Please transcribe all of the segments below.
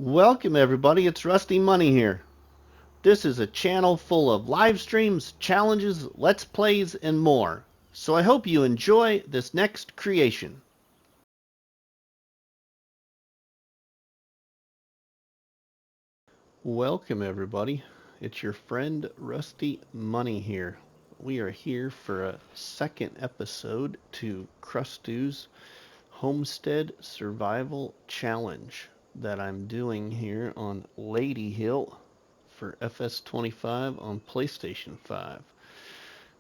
Welcome everybody, it's RustyMoney here. This is a channel full of live streams, challenges, let's plays, and more. So I hope you enjoy this next creation. Welcome everybody, it's your friend RustyMoney here. We are here for a second episode to Crustu's Homestead Survival Challenge that I'm doing here on Ladyhill for FS25 on PlayStation 5.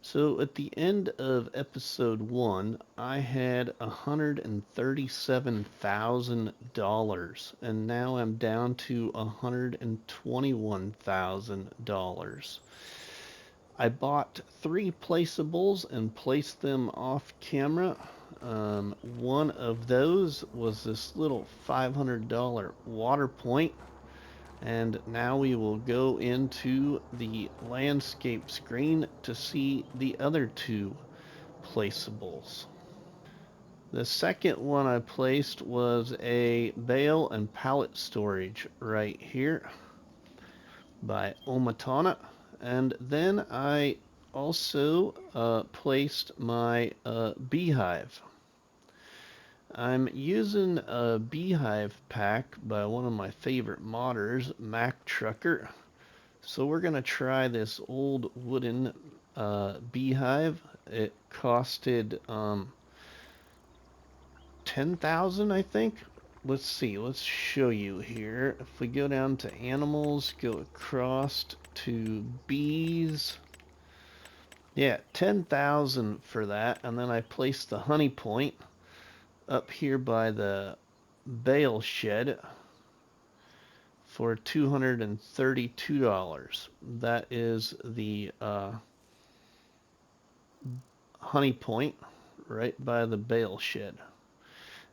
So at the end of episode 1, I had $137,000 and now I'm down to $121,000. I bought 3 placeables and placed them off camera. One of those was this little $500 water point. And now we will go into the landscape screen to see the other 2 placeables. The second one I placed was a bale and pallet storage right here by Omatana. And then I also placed my beehive. I'm using a beehive pack by one of my favorite modders, Mac Trucker. So we're going to try this old wooden beehive. It costed 10,000, I think. Let's see, let's show you here. If we go down to animals, go across to bees. Yeah, 10,000 for that. And then I placed the honey point up here by the bale shed for $232. That is the honey point right by the bale shed.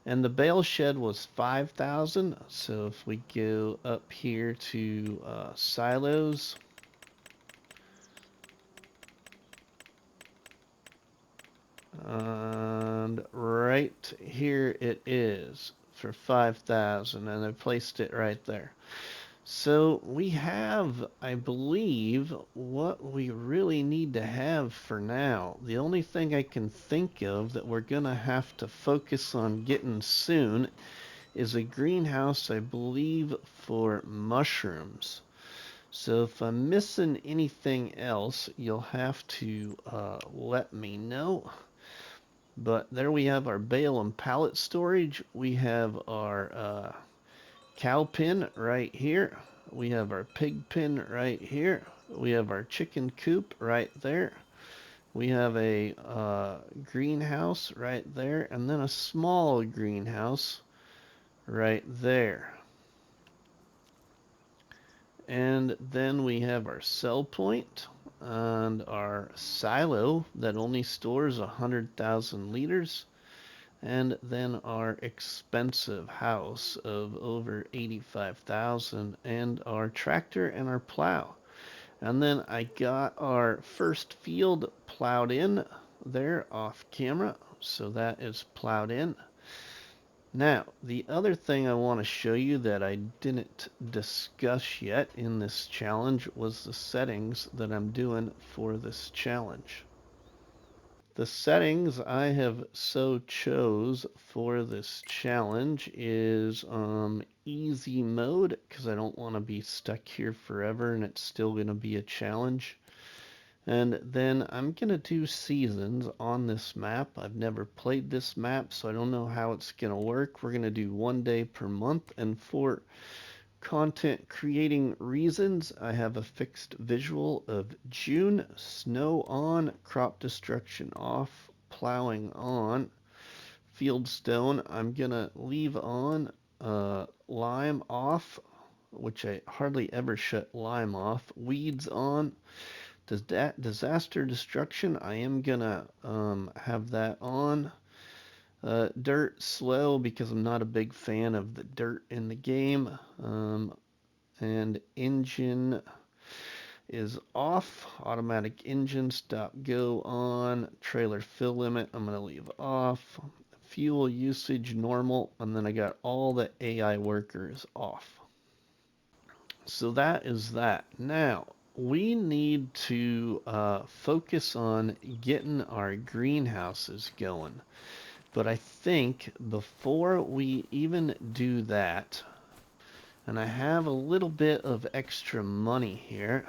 And the bale shed was 5,000. So if we go up here to silos, and right here it is for 5,000, and I placed it right there. So we have, I believe, what we really need to have for now. The only thing I can think of that we're going to have to focus on getting soon is a greenhouse, I believe, for mushrooms. So if I'm missing anything else, you'll have to let me know. But there we have our bale and pallet storage. We have our cow pen right here. We have our pig pen right here. We have our chicken coop right there. We have a greenhouse right there, and then a small greenhouse right there. And then we have our cell point and our silo that only stores 100,000 liters. And then our expensive house of over 85,000 and our tractor and our plow. And then I got our first field plowed in there off camera, so that is plowed in. Now, the other thing I want to show you that I didn't discuss yet in this challenge was the settings that I'm doing for this challenge. The settings I have so chose for this challenge is easy mode, because I don't want to be stuck here forever and it's still going to be a challenge. And then I'm going to do seasons on this map. I've never played this map, so I don't know how it's going to work. We're going to do 1 day per month, and for content creating reasons, I have a fixed visual of June, snow on, crop destruction off, plowing on, fieldstone I'm gonna leave on, lime off, which I hardly ever shut lime off, weeds on, disaster destruction I am gonna have that on. Dirt slow because I'm not a big fan of the dirt in the game. And engine is off. Automatic engine stop go on. Trailer fill limit I'm going to leave off. Fuel usage normal. And then I got all the AI workers off. So that is that. Now, we need to focus on getting our greenhouses going. But I think before we even do that, and I have a little bit of extra money here,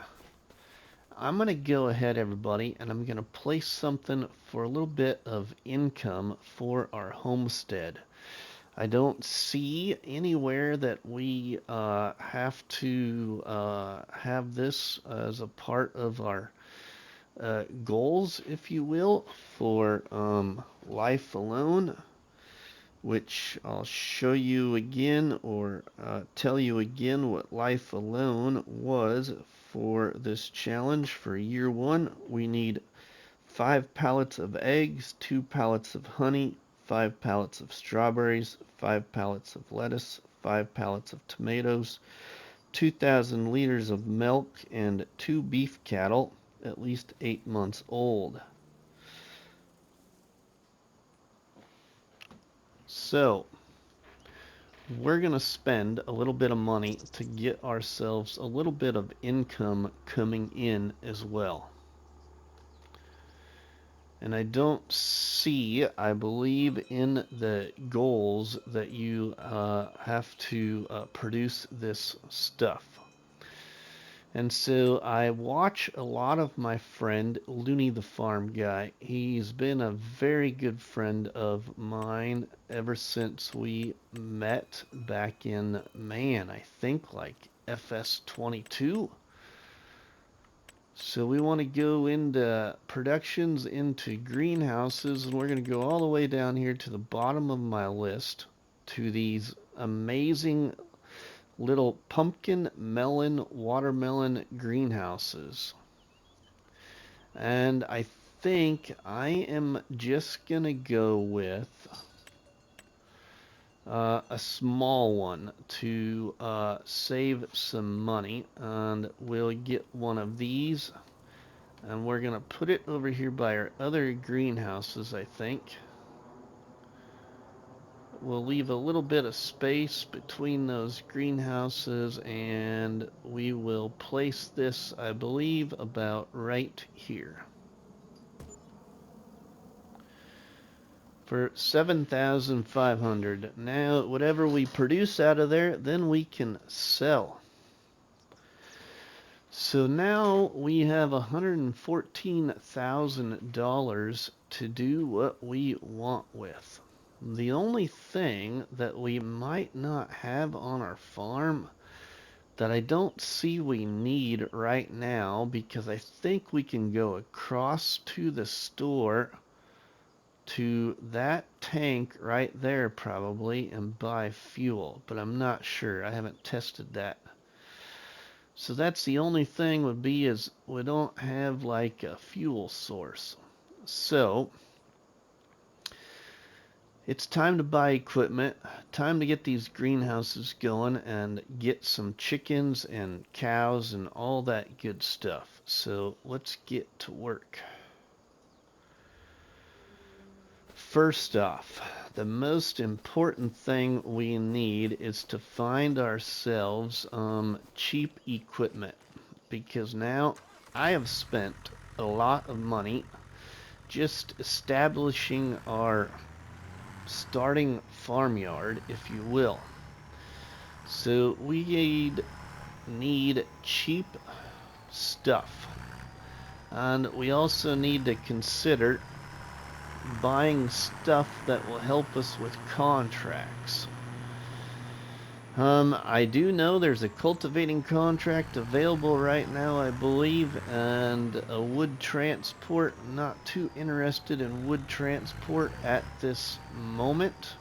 I'm going to go ahead, everybody, and I'm going to place something for a little bit of income for our homestead. I don't see anywhere that we have to have this as a part of our goals, if you will, for life alone, which I'll show you again or tell you again what life alone was for this challenge. For year one, we need 5 pallets of eggs, 2 pallets of honey, 5 pallets of strawberries, 5 pallets of lettuce, 5 pallets of tomatoes, 2,000 liters of milk, and 2 beef cattle, at least 8 months old. So, we're going to spend a little bit of money to get ourselves a little bit of income coming in as well. And I don't see, I believe in the goals that you have to produce this stuff. And so I watch a lot of my friend Looney the Farm Guy. He's been a very good friend of mine ever since we met back in, man, I think like FS25. So we want to go into productions, into greenhouses, and we're going to go all the way down here to the bottom of my list to these amazing little pumpkin, melon, watermelon greenhouses. And I think I am just going to go with a small one to save some money, and we'll get one of these. And we're going to put it over here by our other greenhouses, I think. We'll leave a little bit of space between those greenhouses, and we will place this, I believe, about right here. For 7,500. Now, whatever we produce out of there, then we can sell. So now we have $114,000 to do what we want with. The only thing that we might not have on our farm that I don't see we need right now, because I think we can go across to the store to that tank right there probably and buy fuel, but I'm not sure. I haven't tested that. So that's the only thing would be is we don't have like a fuel source. So it's time to buy equipment, time to get these greenhouses going and get some chickens and cows and all that good stuff. So let's get to work. First off, the most important thing we need is to find ourselves cheap equipment, because now I have spent a lot of money just establishing our starting farmyard, if you will. So we need cheap stuff, and we also need to consider buying stuff that will help us with contracts. I do know there's a cultivating contract available right now, I believe, and a wood transport. Not too interested in wood transport at this moment.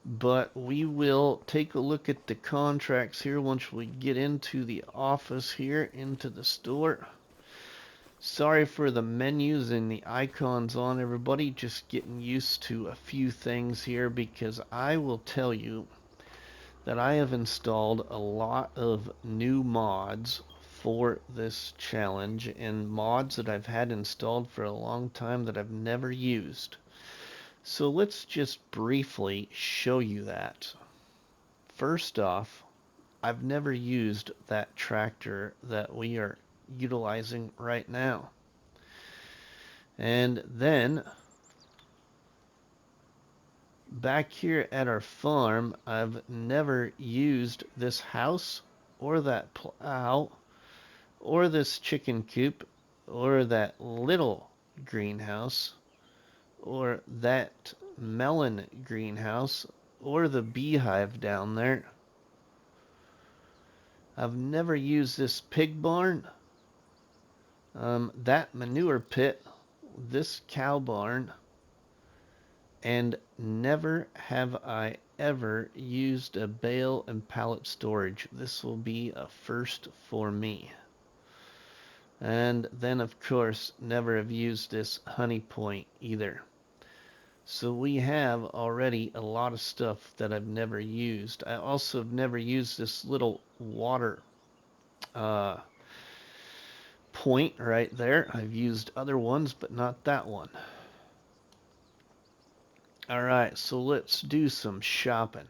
But we will take a look at the contracts here once we get into the office here, into the store. Sorry for the menus and the icons on, everybody. Just getting used to a few things here, because I will tell you that I have installed a lot of new mods for this challenge, and mods that I've had installed for a long time that I've never used. So let's just briefly show you that. first off, I've never used that tractor that we are utilizing right now. And then back here at our farm, I've never used this house or that plow or this chicken coop or that little greenhouse or that melon greenhouse or the beehive down there. I've never used this pig barn, that manure pit, this cow barn, and never have I ever used a bale and pallet storage. This will be a first for me. And then, of course, never have used this honey point either. So we have already a lot of stuff that I've never used. I also have never used this little water point right there. I've used other ones, but not that one. Alright, so let's do some shopping.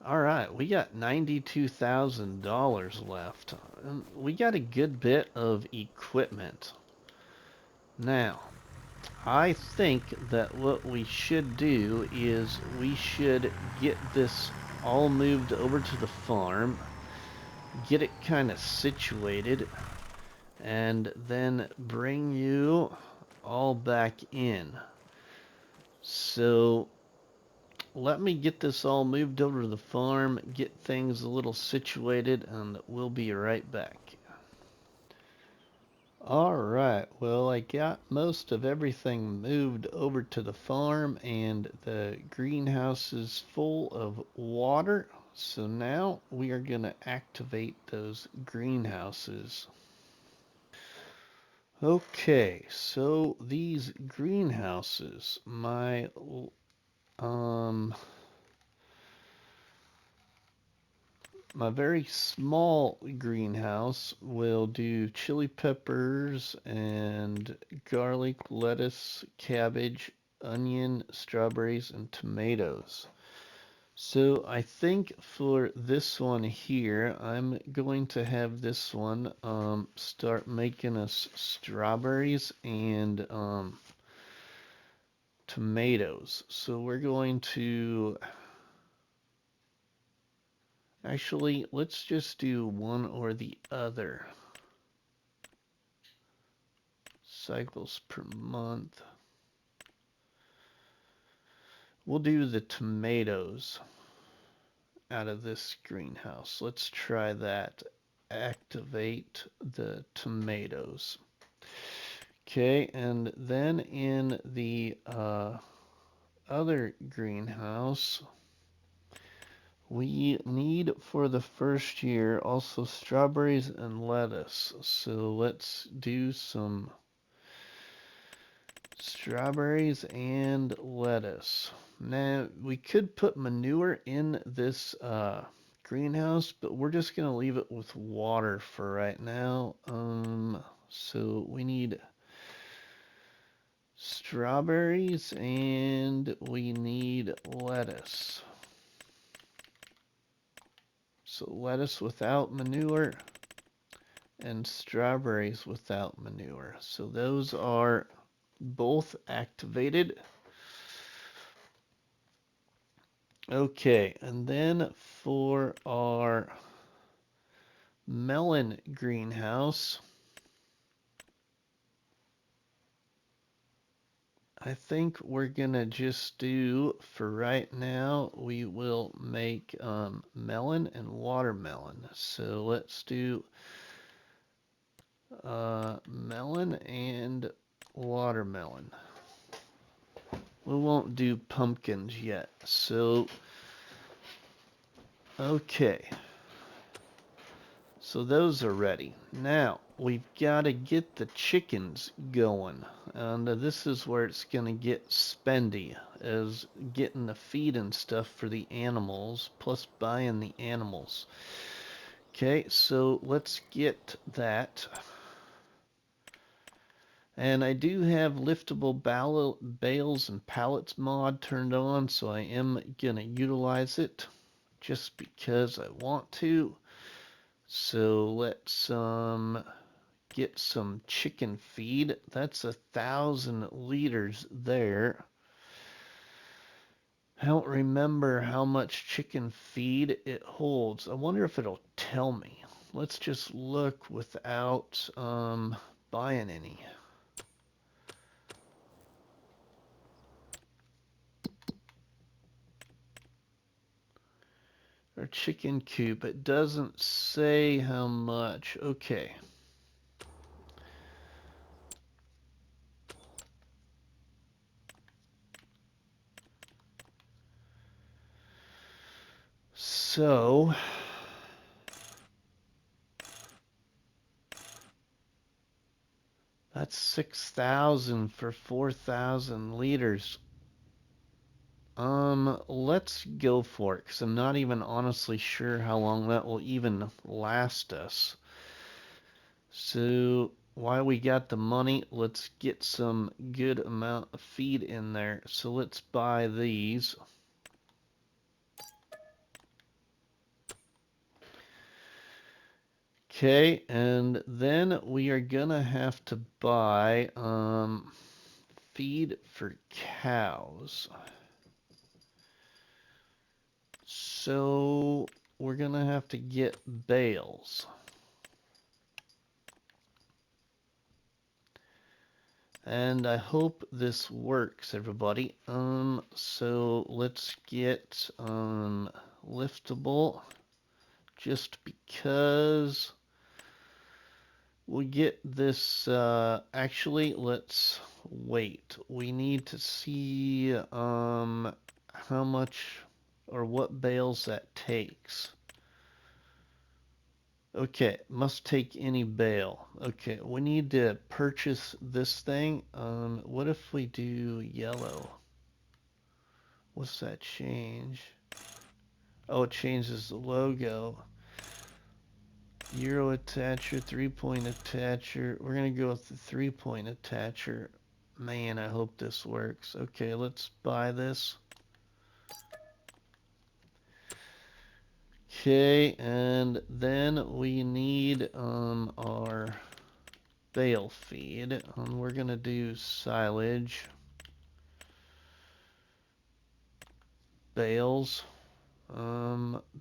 All right, we got $92,000 left. And we got a good bit of equipment. Now, I think that what we should do is we should get this all moved over to the farm, get it kind of situated, and then bring you all back in. So let me get this all moved over to the farm, get things a little situated, and we'll be right back. Alright, well, I got most of everything moved over to the farm, and the greenhouse is full of water. So now we are going to activate those greenhouses. Okay, so these greenhouses, um my very small greenhouse will do chili peppers and garlic, lettuce, cabbage, onion, strawberries, and tomatoes. So I think for this one here, I'm going to have this one start making us strawberries and tomatoes. So we're going to actually, let's just do one or the other. Cycles per month. We'll do the tomatoes out of this greenhouse. Let's try that. Activate the tomatoes. Okay, and then in the other greenhouse, we need for the first year also strawberries and lettuce. So let's do some strawberries and lettuce. Now, we could put manure in this greenhouse, but we're just going to leave it with water for right now. So we need strawberries and we need lettuce. So lettuce without manure and strawberries without manure. So those are both activated. Okay, and then for our melon greenhouse, I think we're gonna just do, for right now, we will make melon and watermelon. So let's do melon and watermelon. We won't do pumpkins yet. So, okay. So those are ready. Now, we've got to get the chickens going. And this is where it's going to get spendy, is getting the feed and stuff for the animals, plus buying the animals. Okay, so let's get that. And I do have liftable bales and pallets mod turned on, so I am going to utilize it just because I want to. So let's get some chicken feed. That's 1,000 liters there. I don't remember how much chicken feed it holds. I wonder if it'll tell me. Let's just look without buying any. Our chicken coop. It doesn't say how much. Okay. So that's 6,000 for 4,000 liters. Let's go for it, because I'm not even honestly sure how long that will even last us. So, while we got the money, let's get some good amount of feed in there. So let's buy these. Okay, and then we are gonna have to buy feed for cows. So we're gonna have to get bales. And I hope this works, everybody. So let's get liftable, just because we get this. Actually, let's wait. We need to see how much or what bales that takes. Okay, must take any bale. Okay, we need to purchase this thing. What if we do yellow? What's that change? Oh, it changes the logo. Euro attacher, 3-point attacher. We're gonna go with the 3-point attacher. Man, I hope this works. Okay, let's buy this. Okay, and then we need our bale feed. We're gonna do silage, bales,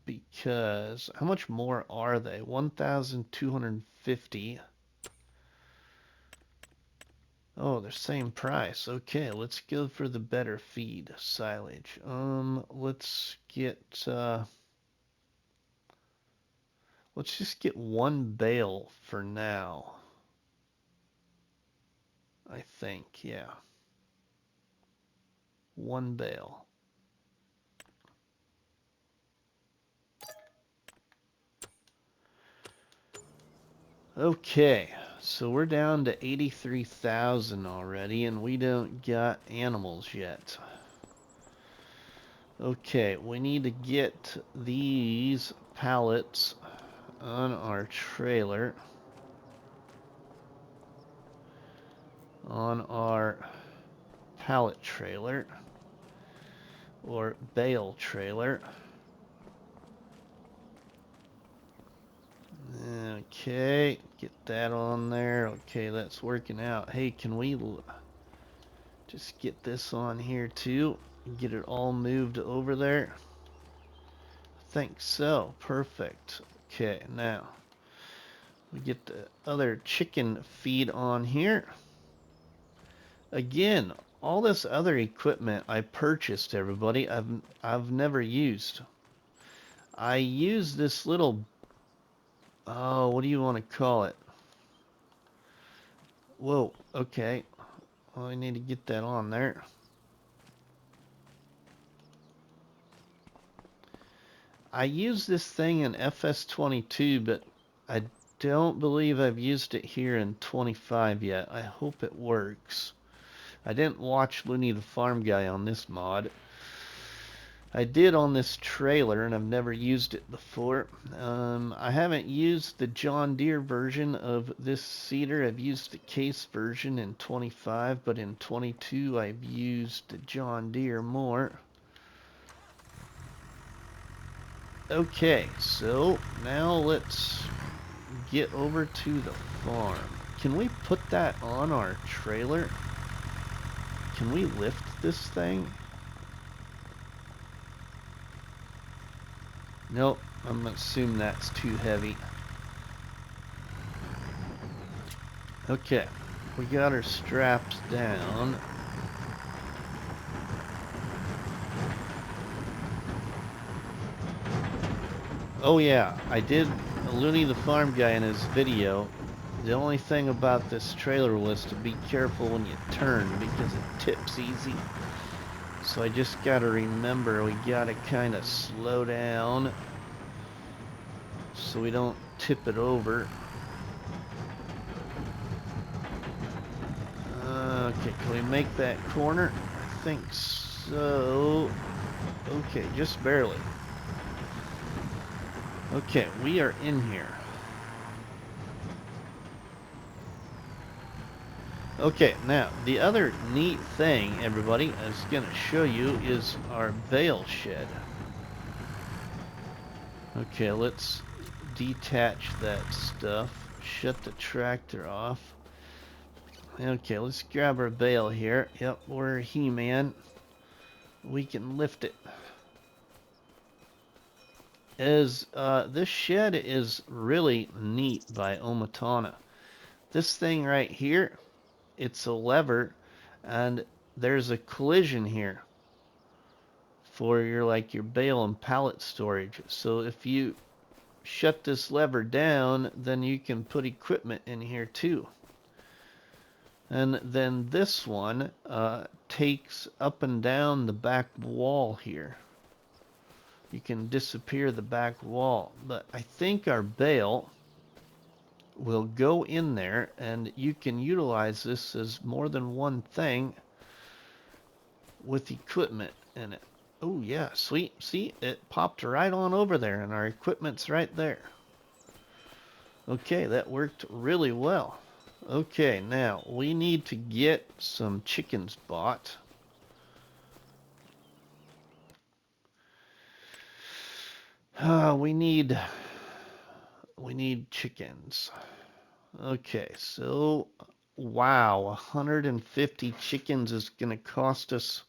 because how much more are they? 1,250. Oh, they're same price. Okay, let's go for the better feed, silage. Let's get let's just get one bale for now. I think, yeah. One bale. Okay, so we're down to 83,000 already, and we don't got animals yet. Okay, we need to get these pallets on our trailer. On our pallet trailer. Or bale trailer. Okay, get that on there. Okay, that's working out. Hey, can we just get this on here too? Get it all moved over there? I think so. Perfect. Okay, now we get the other chicken feed on here. Again, all this other equipment I purchased, everybody, I've never used. I use this little, oh, what do you want to call it? Whoa, okay. Well, I need to get that on there. I use this thing in FS25, but I don't believe I've used it here in 25 yet. I hope it works. I didn't watch Looney the Farm Guy on this mod. I did on this trailer, and I've never used it before. I haven't used the John Deere version of this seeder. I've used the case version in 25, but in 22 I've used the John Deere more. Okay, so now let's get over to the farm. Can we put that on our trailer? Can we lift this thing? Nope, I'm gonna assume that's too heavy. Okay, we got our straps down. Oh yeah, I did Looney the Farm Guy in his video. The only thing about this trailer was to be careful when you turn because it tips easy. So I just gotta remember we gotta kind of slow down so we don't tip it over. Okay, can we make that corner? I think so. Okay, just barely. Okay, we are in here. Okay, now, the other neat thing, everybody, I was going to show you is our bale shed. Okay, let's detach that stuff. Shut the tractor off. Okay, let's grab our bale here. Yep, we're He-Man. We can lift it. This shed is really neat by Omatana. This thing right here, it's a lever, and there's a collision here for your bale and pallet storage. So if you shut this lever down, then you can put equipment in here too. And then this one takes up and down the back wall here. You can disappear the back wall. But I think our bale will go in there, and you can utilize this as more than one thing with equipment in it. Oh yeah, sweet. See, it popped right on over there, and our equipment's right there. Okay, that worked really well. Okay, now we need to get some chickens bought. We need chickens. Okay, so wow, 150 chickens is gonna cost us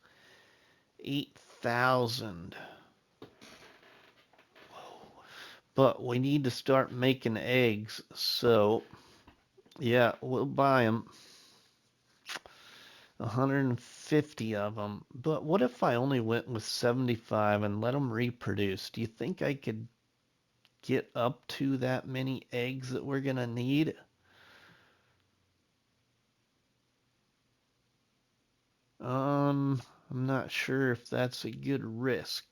8,000. But we need to start making eggs, so yeah, we'll buy them. 150 of them. But what if I only went with 75 and let them reproduce? Do you think I could get up to that many eggs that we're gonna need? I'm not sure if that's a good risk.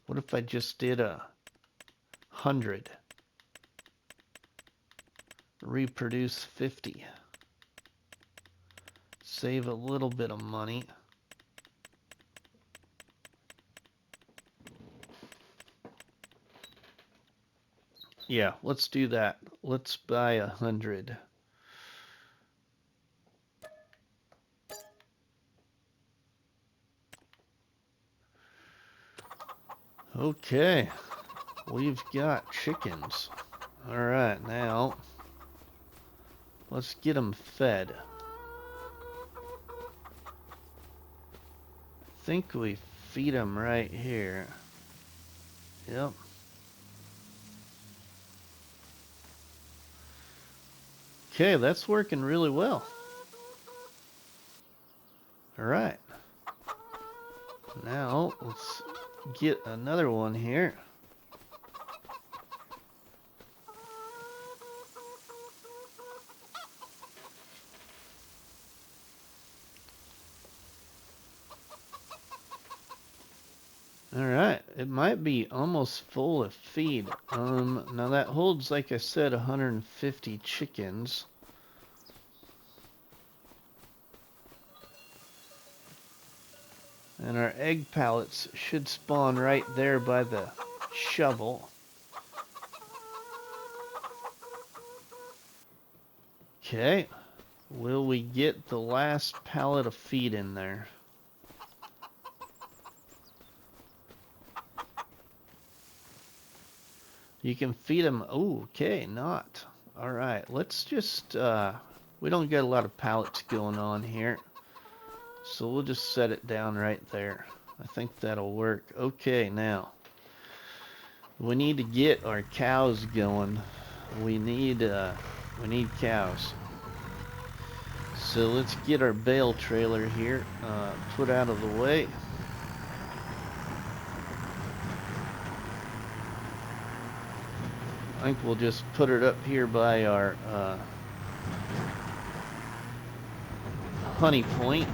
What if I just did 100? Reproduce 50. Save a little bit of money. Yeah, let's do that. Let's buy 100. Okay, we've got chickens. All right, now let's get them fed. I think we feed them right here. Yep. Okay, that's working really well. All right. Now let's get another one here. All right, it might be almost full of feed. Now that holds, like I said, 150 chickens. And our egg pallets should spawn right there by the shovel. Okay, will we get the last pallet of feed in there? You can feed them. Oh, okay, not. All right, let's just, we don't get a lot of pallets going on here. So we'll just set it down right there. I think that'll work. Okay, now we need to get our cows going. We need cows. So let's get our bale trailer here put out of the way. I think we'll just put it up here by our honey point,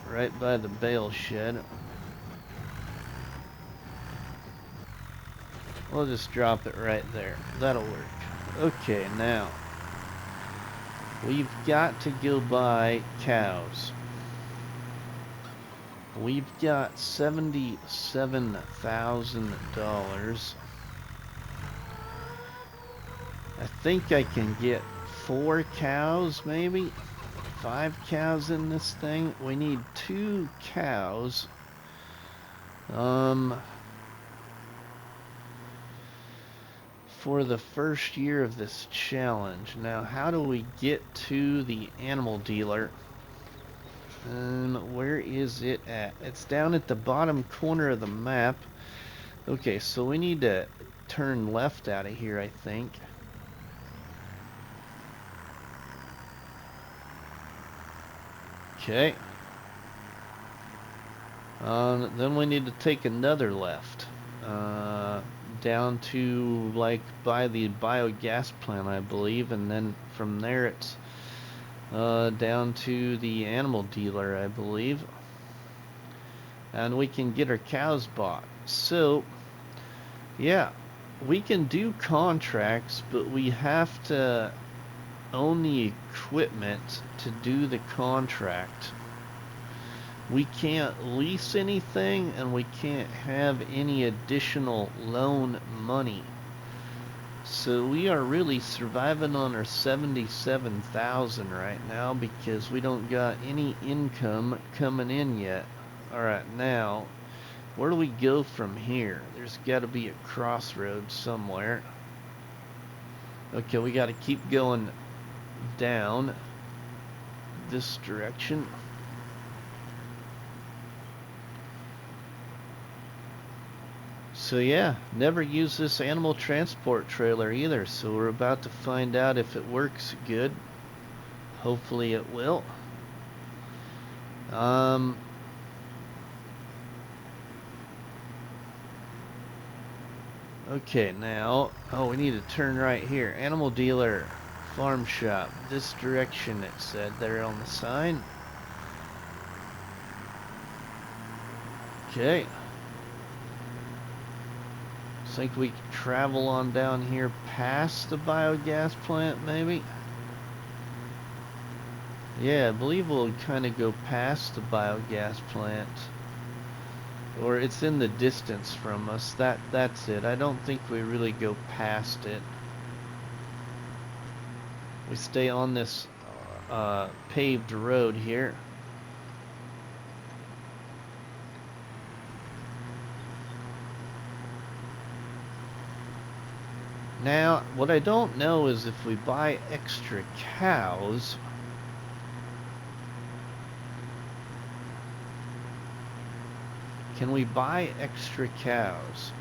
right by the bale shed. We'll just drop it right there. That'll work. Okay, now we've got to go buy cows. We've got $77,000. I think I can get 4 cows, maybe 5 cows in this thing. We need 2 cows. for the first year of this challenge. Now, how do we get to the animal dealer? And where is it at? It's down at the bottom corner of the map. Okay, so we need to turn left out of here, I think. Okay. Then we need to take another left. Down to, like, by the biogas plant, I believe. And then from there it's down to the animal dealer, I believe. And we can get our cows bought. So, yeah, we can do contracts, but we have to own the equipment to do the contract. We can't lease anything, and we can't have any additional loan money. So we are really surviving on our 77,000 right now because we don't got any income coming in yet. Alright, now, where do we go from here? There's got to be a crossroads somewhere. Okay, we got to keep going down this direction. So yeah, never use this animal transport trailer either, so we're about to find out if it works good. Hopefully it will. Okay, now, we need to turn right here. Animal dealer, farm shop, this direction it said there on the sign. Okay. Think we can travel on down here past the biogas plant, maybe? Yeah, I believe we'll kind of go past the biogas plant. Or it's in the distance from us. That's it. I don't think we really go past it. We stay on this paved road here. Now, what I don't know is if we buy extra cows, can we buy extra cows?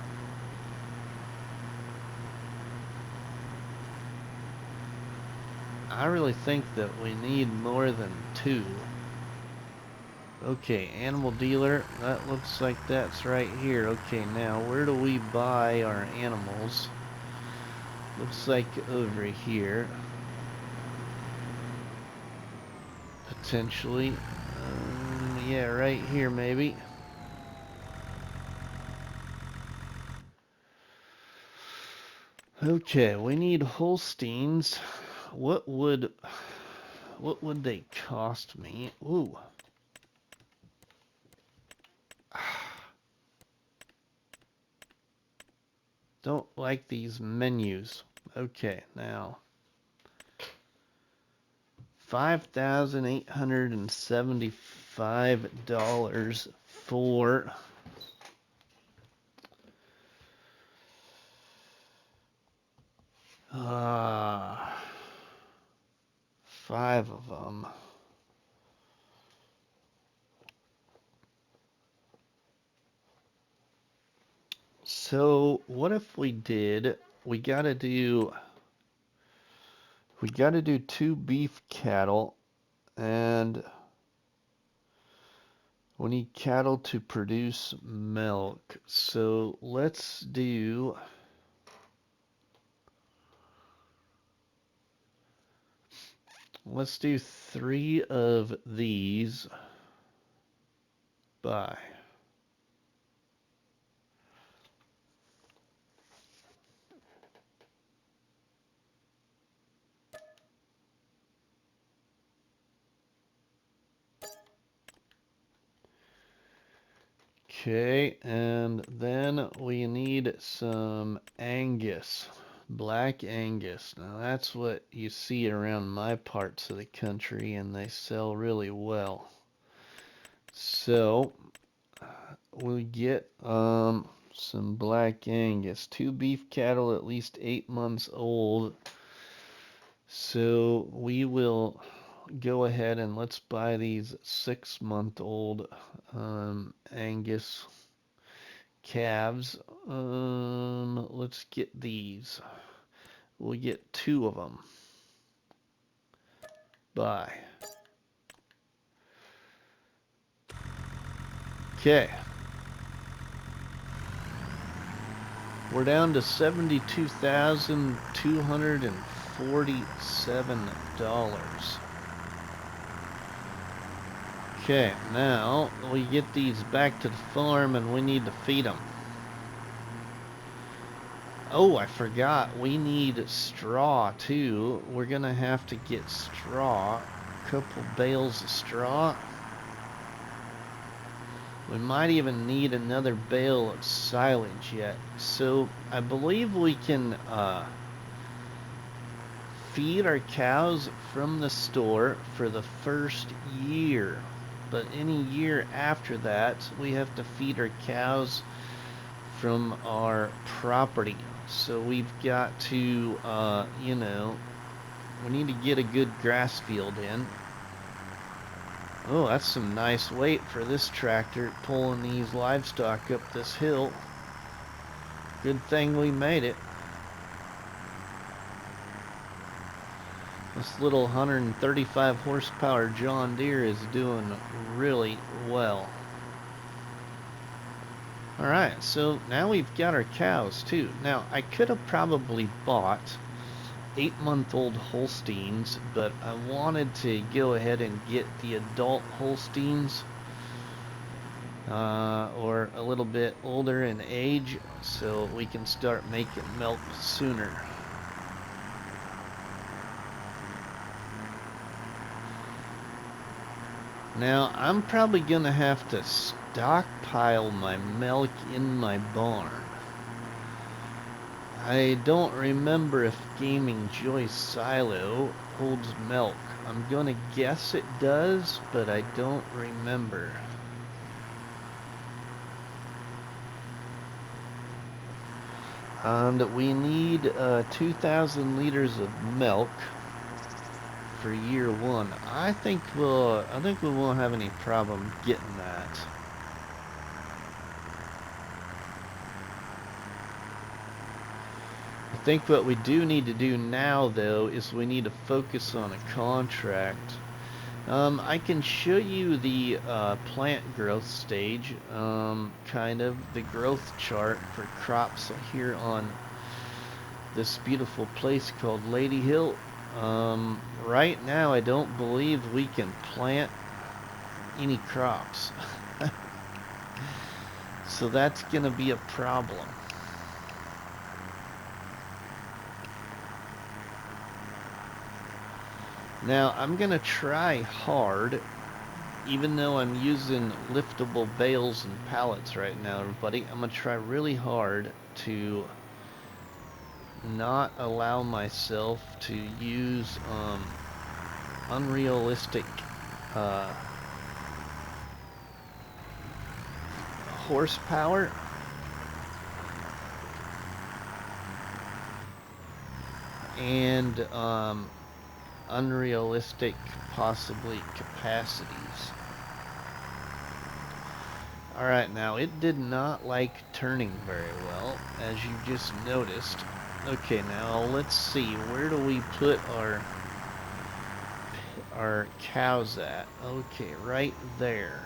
I really think that we need more than 2. Okay, animal dealer, that looks like that's right here. Okay, now where do we buy our animals? Looks like over here. Potentially. Yeah, right here maybe. Okay, we need Holsteins. What would they cost me? Ooh. Don't like these menus. Okay, now $5,875 for 5 of them. So what if we did? We gotta do 2 beef cattle, and we need cattle to produce milk. So let's do 3 of these. Buy. Okay, and then we need some Angus, black Angus. Now that's what you see around my parts of the country, and they sell really well. So we get some black Angus. 2 beef cattle at least 8 months old. So we will go ahead and let's buy these 6-month-old Angus calves. Let's get these. We'll get 2 of them. Buy. Okay. We're down to $72,247. Okay, now we get these back to the farm and we need to feed them. Oh, I forgot. We need straw too. We're gonna have to get straw. A couple bales of straw. We might even need another bale of silage yet. So I believe we can feed our cows from the store for the first year. But any year after that, we have to feed our cows from our property. So we've got to, you know, we need to get a good grass field in. Oh, that's some nice weight for this tractor pulling these livestock up this hill. Good thing we made it. This little 135 horsepower John Deere is doing really well. Alright, so now we've got our cows too. Now, I could have probably bought 8-month-old Holsteins, but I wanted to go ahead and get the adult Holsteins, or a little bit older in age, so we can start making milk sooner. Now, I'm probably going to have to stockpile my milk in my barn. I don't remember if Gaming Joy's silo holds milk. I'm going to guess it does, but I don't remember. And we need 2,000 liters of milk for year 1. I think we won't have any problem getting that. I think what we do need to do now, though, is we need to focus on a contract. I can show you the plant growth stage, kind of the growth chart for crops here on this beautiful place called Ladyhill. Right now I don't believe we can plant any crops. So that's gonna be a problem. Now I'm gonna try hard, even though I'm using liftable bales and pallets right now, everybody. I'm gonna try really hard to not allow myself to use unrealistic horsepower. And unrealistic, possibly, capacities. Alright, now it did not like turning very well, as you just noticed. Okay, now let's see, where do we put our cows at? Okay, right there.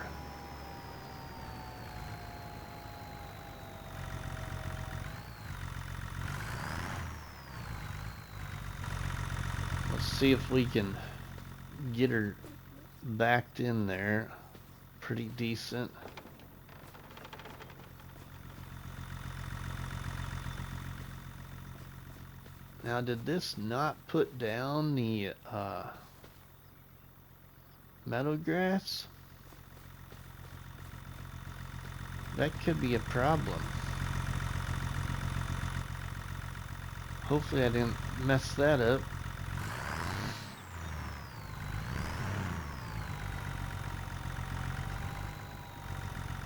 Let's see if we can get her backed in there pretty decent. Now, did this not put down the meadow grass? That could be a problem. Hopefully I didn't mess that up.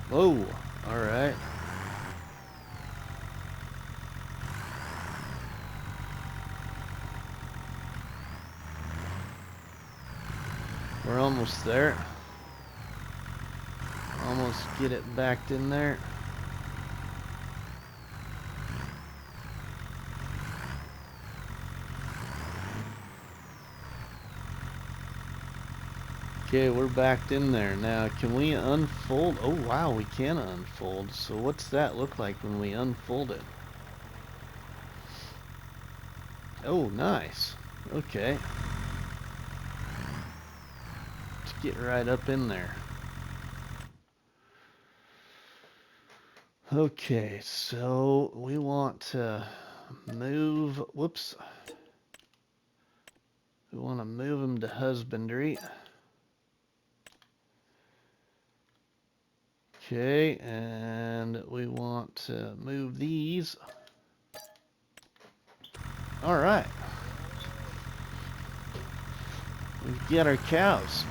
Whoa, alright. We're almost there. Almost get it backed in there. Okay, we're backed in there. Now, can we unfold? Oh, wow, we can unfold. So what's that look like when we unfold it? Oh, nice. Okay. Let's get right up in there. Okay, so we want to move, whoops. We want to move them to husbandry. Okay, and we want to move these. All right. We've got our cows.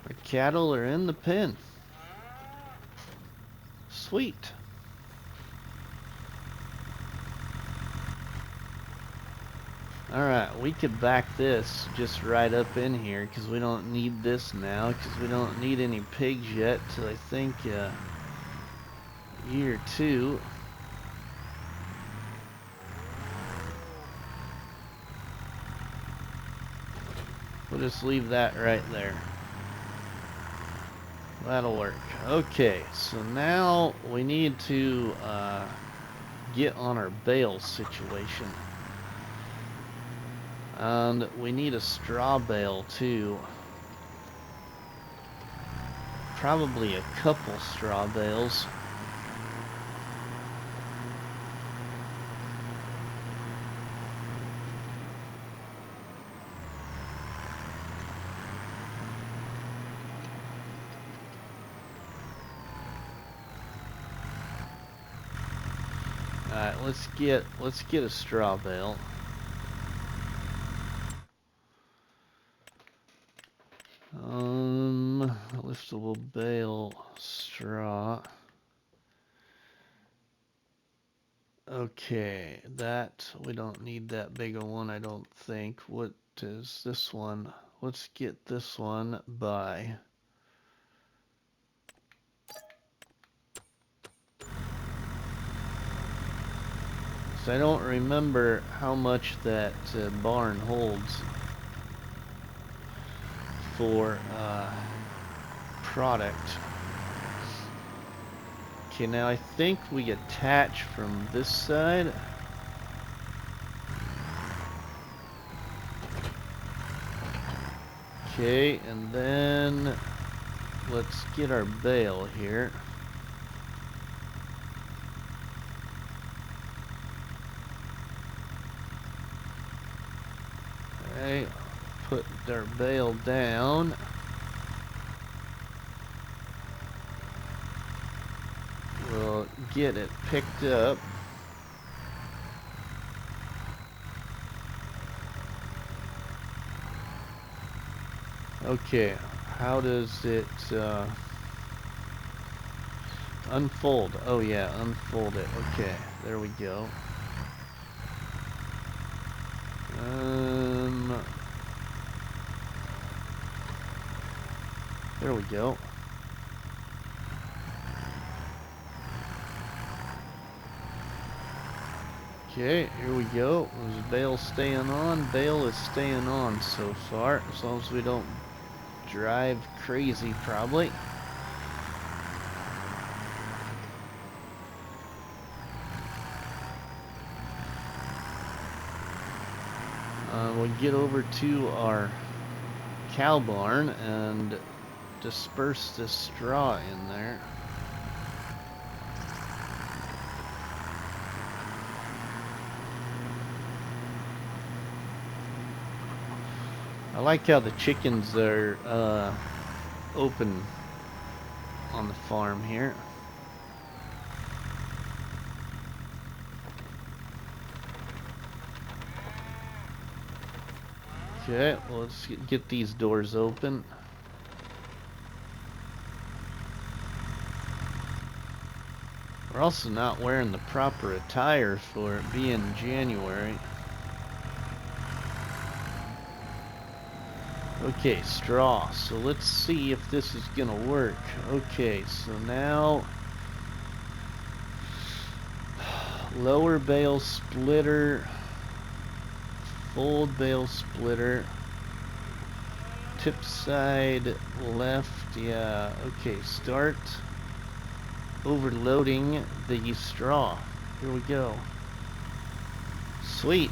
Our cattle are in the pen. Sweet. Alright, we could back this just right up in here because we don't need this now, because we don't need any pigs yet till I think year 2. We'll just leave that right there. That'll work. Okay, so now we need to get on our bale situation. And we need a straw bale too. Probably a couple straw bales. Alright, let's get a straw bale. Liftable bale straw. Okay, that we don't need that big a one, I don't think. What is this one? Let's get this one by so I don't remember how much that barn holds for product. Okay, now I think we attach from this side. Okay, and then let's get our bale here. Alright, put our bale down. We'll get it picked up. Okay, how does it unfold? Oh yeah, unfold it. Okay, there we go. There we go. Okay, here we go. Is bale staying on? Bale is staying on so far, as long as we don't drive crazy, probably. We'll get over to our cow barn and disperse this straw in there. I like how the chickens are open on the farm here. Okay, well, let's get these doors open. We're also not wearing the proper attire for it being January. Okay, straw. So let's see if this is gonna work. Okay, so now lower bale splitter, fold bale splitter, tip side left. Yeah, okay, start overloading the straw. Here we go. Sweet.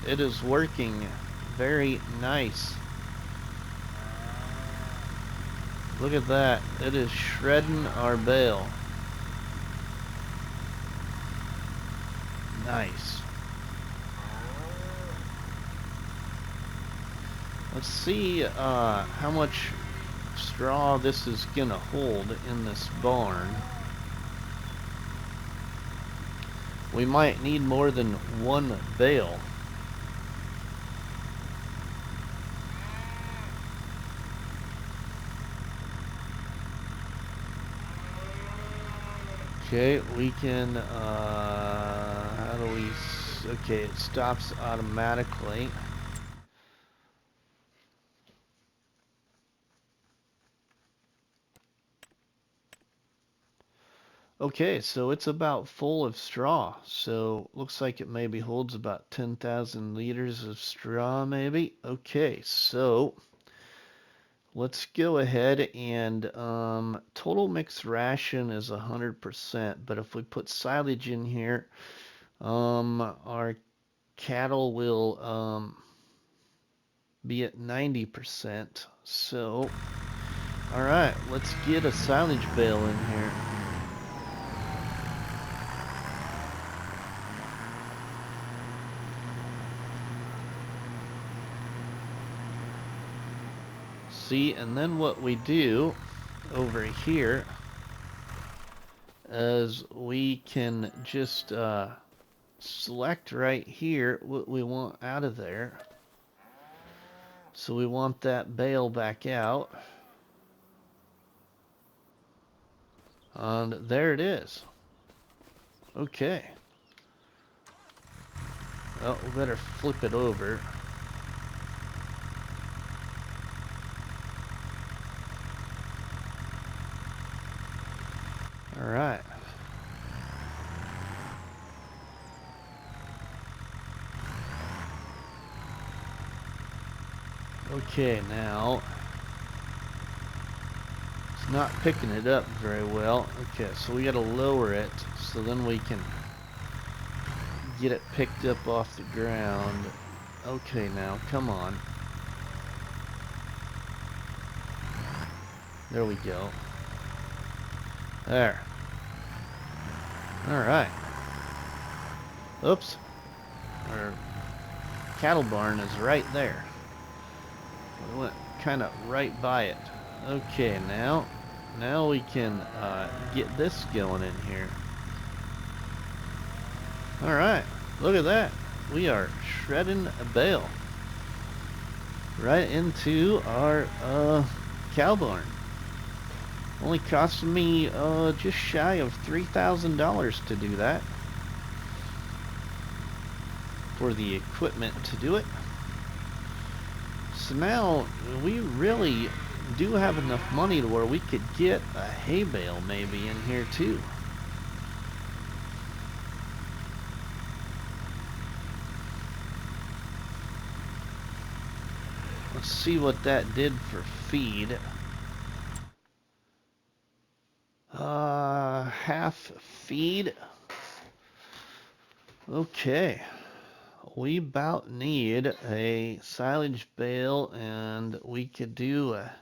It is working. Very nice. Look at that. It is shredding our bale. Nice. Let's see how much straw this is gonna hold in this barn. We might need more than one bale. Okay, we can, how do we, okay, it stops automatically. Okay, so it's about full of straw. So looks like it maybe holds about 10,000 liters of straw, maybe. Okay, so let's go ahead and total mixed ration is 100%, but if we put silage in here, our cattle will be at 90%. So, all right, let's get a silage bale in here. See, and then what we do over here is we can just select right here what we want out of there. So we want that bale back out. And there it is. Okay. Well, we better flip it over. All right. Okay, now it's not picking it up very well. Okay, so we got to lower it so then we can get it picked up off the ground. Okay, now come on. There we go. There. All right. Oops. Our cattle barn is right there. We went kind of right by it. Okay, now we can get this going in here. All right, look at that. We are shredding a bale right into our cow barn. Only costing me just shy of $3,000 to do that for the equipment to do it. So now we really do have enough money to where we could get a hay bale maybe in here too. Let's see what that did for feed. Half feed. Okay. We about need a silage bale, and we could do a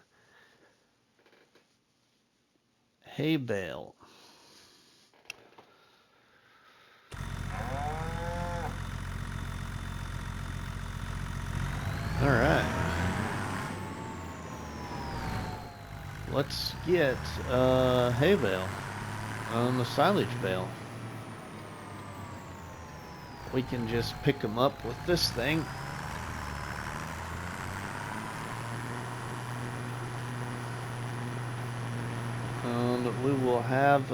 hay bale. All right. Let's get a hay bale on the silage bale. We can just pick them up with this thing. And we will have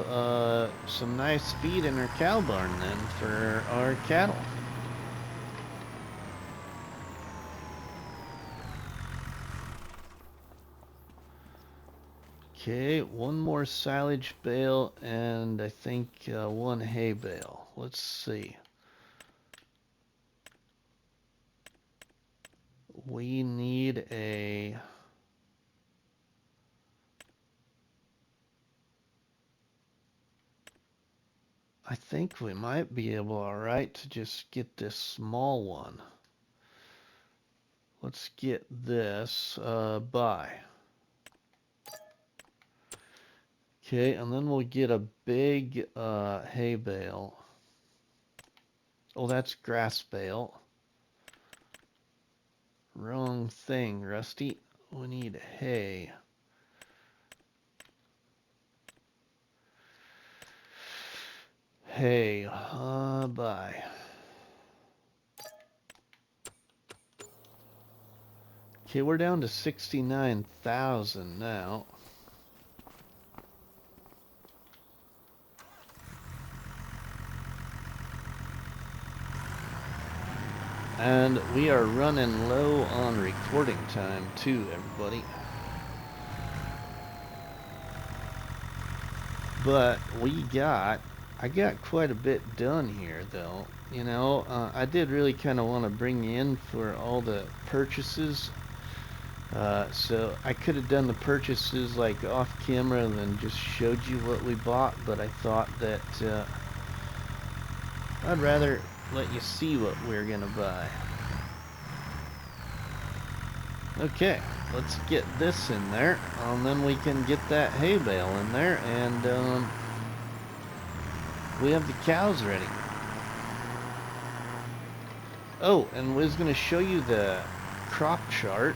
some nice feed in our cow barn then for our cattle. Okay, one more silage bale and I think one hay bale. Let's see. We need a... I think we might be able, alright, to just get this small one. Let's get this by. Okay, and then we'll get a big hay bale. Oh, that's grass bale. Wrong thing, Rusty. We need hay. Hay, buy. Okay, we're down to 69,000 now. And we are running low on recording time too, everybody. But I got quite a bit done here though. You know, I did really kind of want to bring you in for all the purchases. So I could have done the purchases like off camera and then just showed you what we bought, but I thought that I'd rather let you see what we're gonna buy. Okay, let's get this in there, and then we can get that hay bale in there, and we have the cows ready. Oh, and we was gonna show you the crop chart.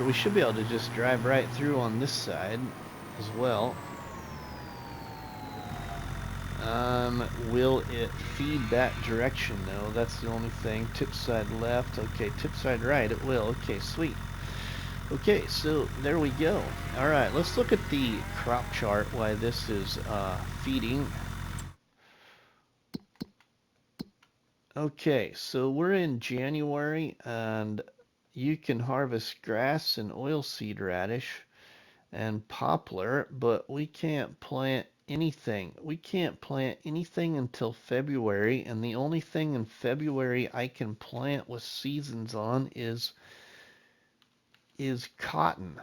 We should be able to just drive right through on this side as well. Will it feed that direction though? That's the only thing. Tip side left. Okay, tip side right, it will. Okay, sweet. Okay, so there we go. Alright, let's look at the crop chart while this is feeding. Okay, so we're in January and you can harvest grass and oilseed radish and poplar, but we can't plant anything. We can't plant anything until February, and the only thing in February I can plant with seasons on is cotton.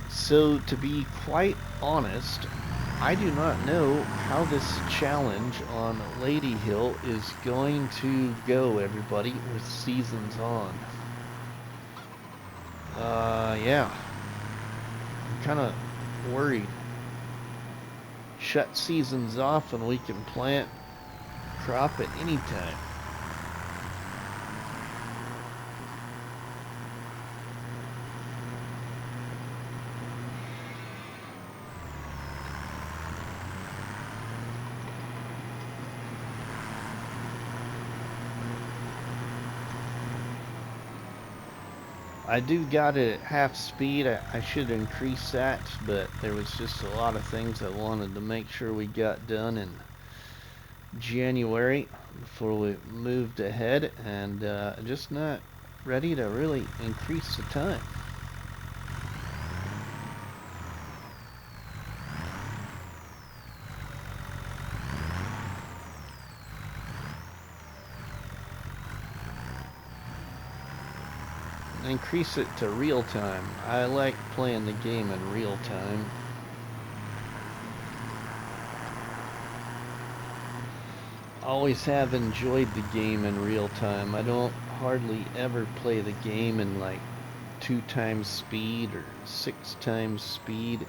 So to be quite honest, I do not know how this challenge on Ladyhill is going to go, everybody, with seasons on. Yeah. I'm kind of worried. Shut seasons off and we can plant crop at any time. I do got it at half speed. I should increase that, but there was just a lot of things I wanted to make sure we got done in January before we moved ahead, and just not ready to really increase the time. Increase it to real time. I like playing the game in real time. Always have enjoyed the game in real time. I don't hardly ever play the game in like 2 times speed or 6 times speed.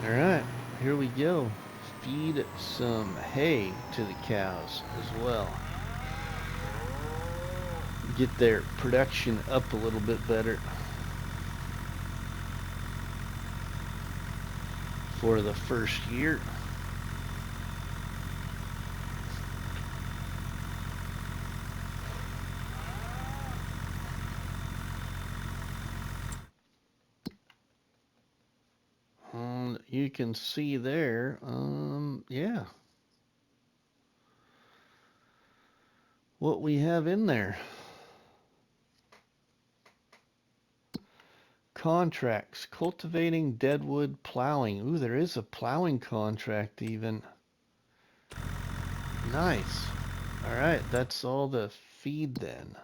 Alright, here we go. Feed some hay to the cows as well. Get their production up a little bit better. for the first year. And you can see there, yeah, what we have in there. Contracts, cultivating, deadwood, plowing. Ooh, there is a plowing contract even. Nice. Alright, that's all the feed then.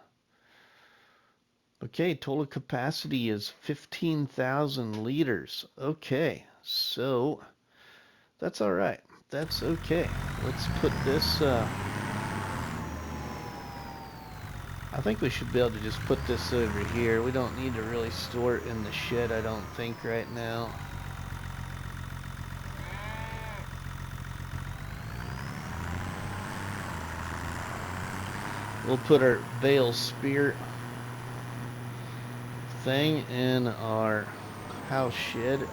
Okay, total capacity is 15,000 liters. Okay, so that's alright. That's okay. Let's put this, I think we should be able to just put this over here. We don't need to really store it in the shed, I don't think, right now. We'll put our bale spear thing in our house shed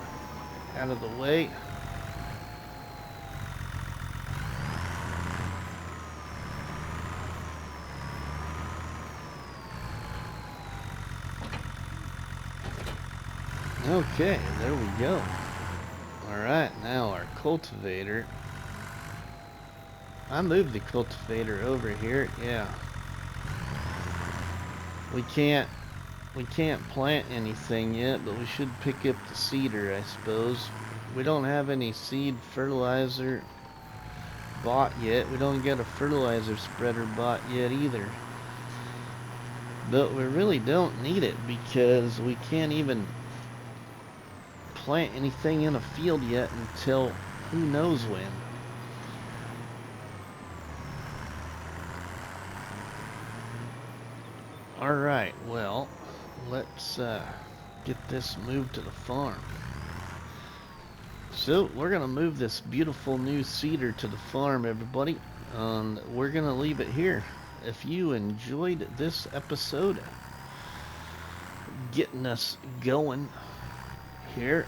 out of the way. Okay, there we go. Alright, now our cultivator. I moved the cultivator over here, yeah. We can't plant anything yet, but we should pick up the cedar, I suppose. We don't have any seed fertilizer bought yet. We don't get a fertilizer spreader bought yet either. But we really don't need it because we can't even plant anything in a field yet until who knows when. Alright, well, let's get this moved to the farm. So, we're going to move this beautiful new cedar to the farm, everybody, and we're going to leave it here. If you enjoyed this episode, getting us going here,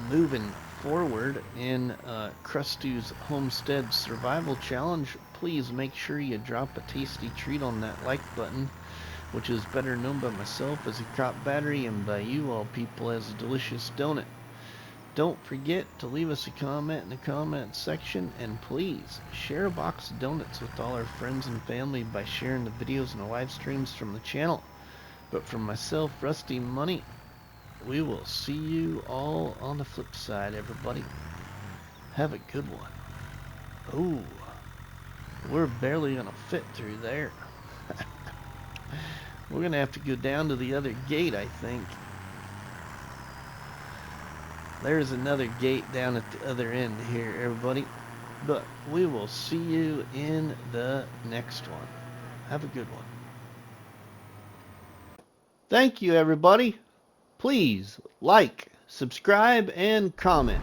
moving forward in Krusty's Homestead Survival Challenge, please make sure you drop a tasty treat on that like button, which is better known by myself as a crop battery and by you all people as a delicious donut. Don't forget to leave us a comment in the comment section, and please share a box of donuts with all our friends and family by sharing the videos and the live streams from the channel. But from myself, RustyMoney, we will see you all on the flip side, everybody. Have a good one. Oh, we're barely gonna fit through there. We're gonna have to go down to the other gate, I think. There's another gate down at the other end here, everybody. But we will see you in the next one. Have a good one. Thank you, everybody. Please like, subscribe, and comment.